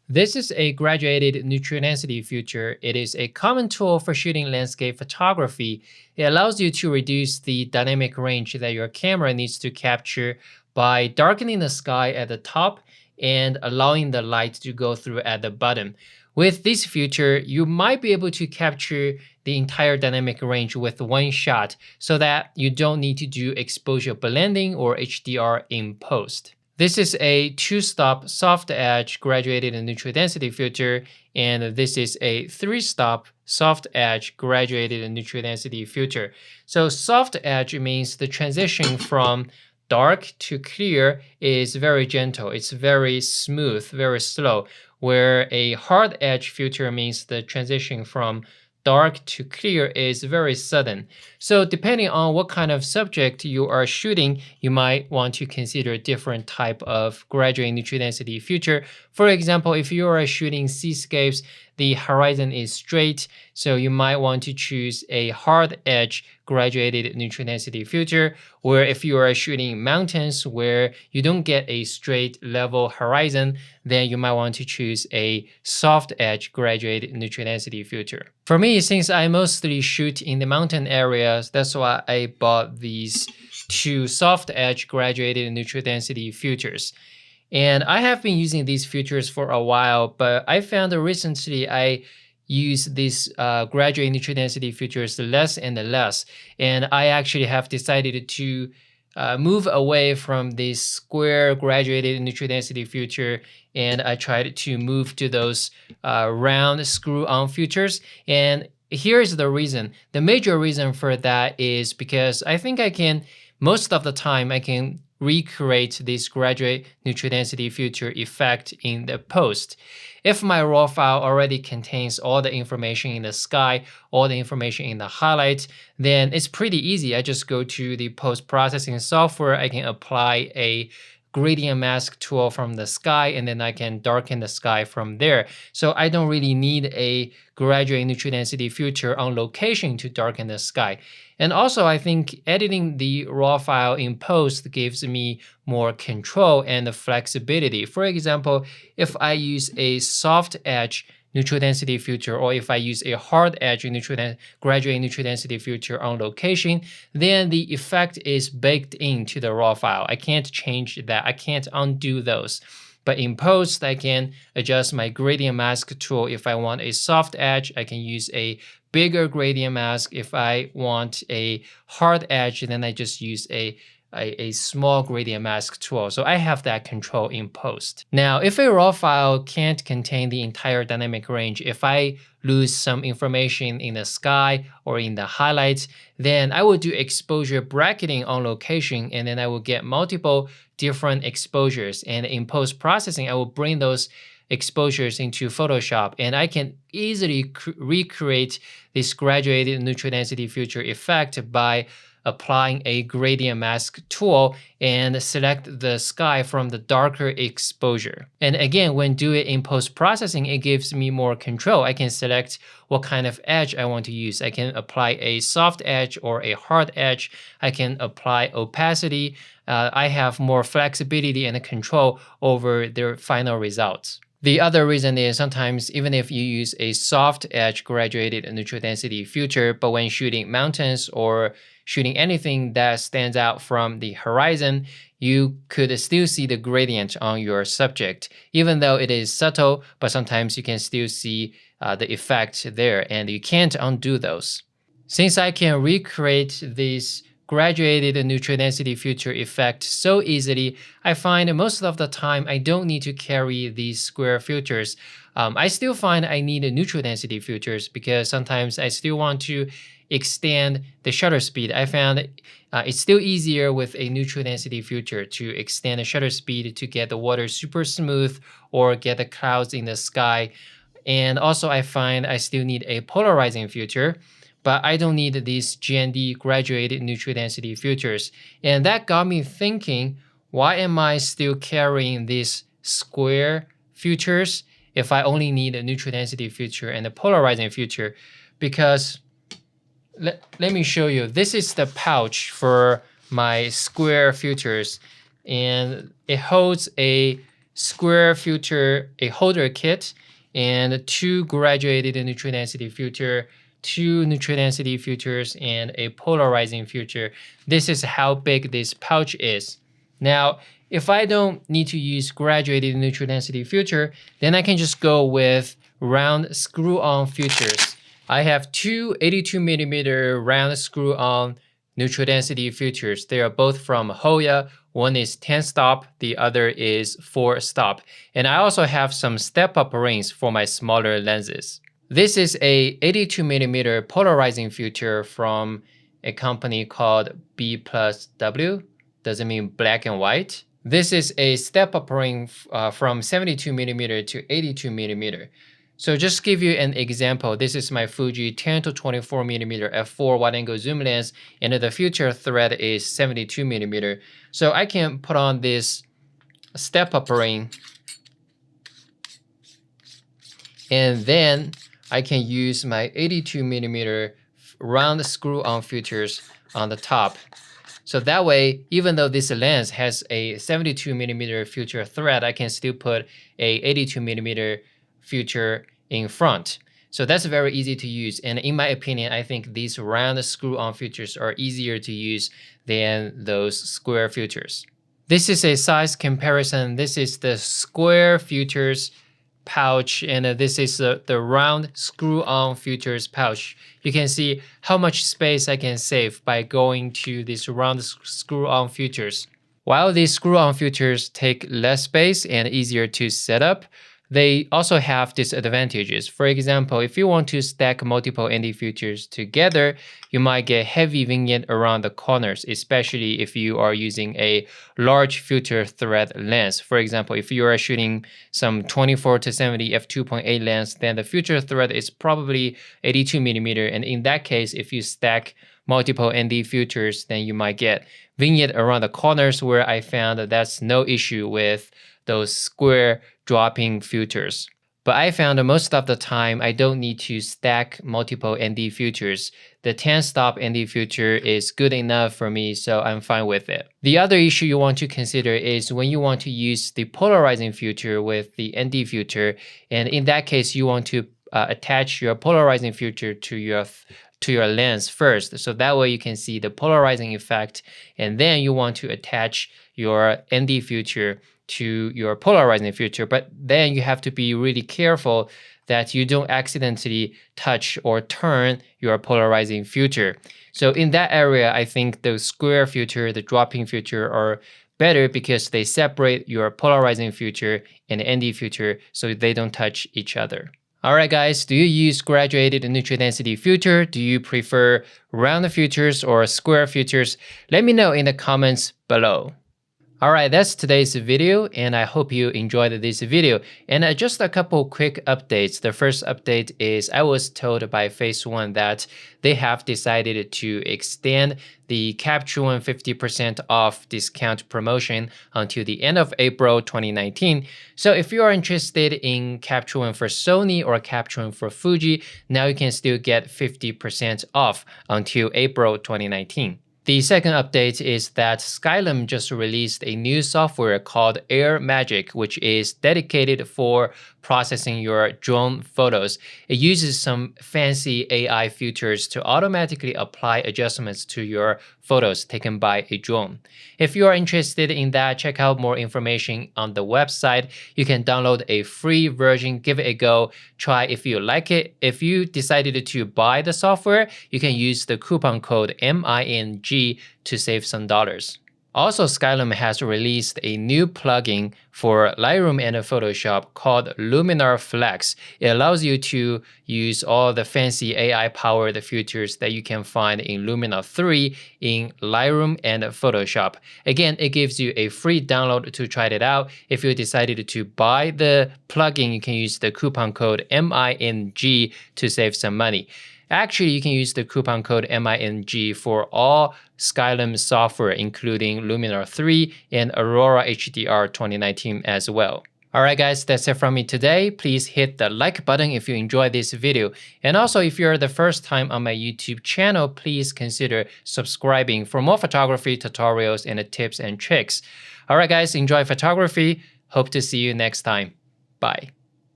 This is a graduated neutral density filter. It is a common tool for shooting landscape photography. It allows you to reduce the dynamic range that your camera needs to capture by darkening the sky at the top and allowing the light to go through at the bottom. With this filter, you might be able to capture the entire dynamic range with one shot so that you don't need to do exposure blending or HDR in post. This is a two-stop soft edge graduated neutral density filter, and this is a three-stop soft edge graduated neutral density filter. So soft edge means the transition from dark to clear is very gentle. It's very smooth, very slow, where a hard edge filter means the transition from dark to clear is very sudden. So depending on what kind of subject you are shooting, you might want to consider different type of graduated neutral density filter. For example, if you are shooting seascapes, the horizon is straight, so you might want to choose a hard edge graduated neutral density filter. Or if you are shooting mountains where you don't get a straight level horizon, then you might want to choose a soft edge graduated neutral density filter. For me, since I mostly shoot in the mountain areas, that's why I bought these two soft edge graduated neutral density filters. And I have been using these filters for a while, but I found that recently I use these graduated neutral density filters less and less. And I actually have decided to move away from this square graduated neutral density filter, and I tried to move to those round screw-on filters. And here's the reason. The major reason for that is because I think most of the time, I can recreate this graduate neutral density filter effect in the post. If my raw file already contains all the information in the sky, all the information in the highlight, then it's pretty easy. I just go to the post-processing software. I can apply a gradient mask tool from the sky, and then I can darken the sky from there. So I don't really need a graduate neutral density filter on location to darken the sky. And also, I think editing the raw file in post gives me more control and flexibility. For example, if I use a soft edge neutral density filter, or if I use a hard edge graduate neutral density filter on location, then the effect is baked into the raw file. I can't change that. I can't undo those. But in post, I can adjust my gradient mask tool. If I want a soft edge, I can use a bigger gradient mask. If I want a hard edge, then I just use a small gradient mask tool. So I have that control in post. Now, if a raw file can't contain the entire dynamic range, if I lose some information in the sky or in the highlights, then I will do exposure bracketing on location, and then I will get multiple different exposures. And in post-processing, I will bring those exposures into Photoshop, and I can easily recreate this graduated neutral density filter effect by applying a gradient mask tool and select the sky from the darker exposure. And again, when do it in post-processing, it gives me more control. I can select what kind of edge I want to use. I can apply a soft edge or a hard edge. I can apply opacity. I have more flexibility and control over the final results. The other reason is sometimes even if you use a soft edge graduated neutral density filter, but when shooting mountains or shooting anything that stands out from the horizon, you could still see the gradient on your subject. Even though it is subtle, but sometimes you can still see the effect there, and you can't undo those. Since I can recreate this graduated neutral density filter effect so easily, I find most of the time I don't need to carry these square filters. I still find I need neutral density filters because sometimes I still want to extend the shutter speed. I found it's still easier with a neutral density filter to extend the shutter speed to get the water super smooth or get the clouds in the sky. And also I find I still need a polarizing filter, but I don't need these GND graduated neutral density filters. And that got me thinking, why am I still carrying these square filters if I only need a neutral density filter and a polarizing filter? Because let me show you. This is the pouch for my square filters, and it holds a square filter, a holder kit, and 2 graduated neutral density filter, 2 neutral density filters, and a polarizing filter. This is how big this pouch is. Now, if I don't need to use graduated neutral density filter, then I can just go with round screw-on filters. I have 2 82mm round screw-on neutral density filters. They are both from Hoya. One is 10 stop, the other is 4 stop. And I also have some step-up rings for my smaller lenses. This is a 82mm polarizing filter from a company called B+W. Doesn't mean black and white. This is a step-up ring from 72mm to 82mm. So just to give you an example, this is my Fuji 10 to 24mm f4 wide-angle zoom lens, and the filter thread is 72mm. So I can put on this step-up ring, and then I can use my 82mm round screw-on filters on the top. So that way, even though this lens has a 72mm filter thread, I can still put a 82mm filter in front. So that's very easy to use. And in my opinion, I think these round screw-on filters are easier to use than those square filters. This is a size comparison. This is the square filters pouch, and this is the round screw-on filters pouch. You can see how much space I can save by going to these round screw-on filters. While these screw-on filters take less space and easier to set up, they also have disadvantages. For example, if you want to stack multiple ND filters together, you might get heavy vignette around the corners, especially if you are using a large filter thread lens. For example, if you are shooting some 24 to 70 f2.8 lens, then the filter thread is probably 82mm. And in that case, if you stack multiple ND filters, then you might get vignette around the corners, where I found that that's no issue with those square dropping filters. But I found that most of the time I don't need to stack multiple ND filters. The 10 stop ND filter is good enough for me, so I'm fine with it. The other issue you want to consider is when you want to use the polarizing filter with the ND filter, and in that case you want to attach your polarizing filter to your lens first, so that way you can see the polarizing effect, and then you want to attach your ND filter to your polarizing filter. But then you have to be really careful that you don't accidentally touch or turn your polarizing filter. So in that area, I think the square filter, the dropping filter are better because they separate your polarizing filter and ND filter so they don't touch each other. Alright guys, do you use graduated neutral density filter? Do you prefer round filters or square filters? Let me know in the comments below. Alright, that's today's video, and I hope you enjoyed this video. And just a couple quick updates. The first update is I was told by Phase 1 that they have decided to extend the Capture One 50% off discount promotion until the end of April 2019. So if you are interested in Capture One for Sony or Capture One for Fuji, now you can still get 50% off until April 2019. The second update is that Skylum just released a new software called AirMagic, which is dedicated for processing your drone photos. It uses some fancy AI features to automatically apply adjustments to your photos taken by a drone. If you are interested in that, check out more information on the website. You can download a free version, give it a go, try if you like it. If you decided to buy the software, you can use the coupon code MING to save some dollars. Also, Skylum has released a new plugin for Lightroom and Photoshop called Luminar Flex. It allows you to use all the fancy AI-powered features that you can find in Luminar 3 in Lightroom and Photoshop. Again, it gives you a free download to try it out. If you decided to buy the plugin, you can use the coupon code MING to save some money. Actually, you can use the coupon code MING for all Skylum software, including Luminar 3 and Aurora HDR 2019 as well. Alright guys, that's it from me today. Please hit the like button if you enjoyed this video. And also, if you're the first time on my YouTube channel, please consider subscribing for more photography tutorials and tips and tricks. Alright guys, enjoy photography. Hope to see you next time. Bye.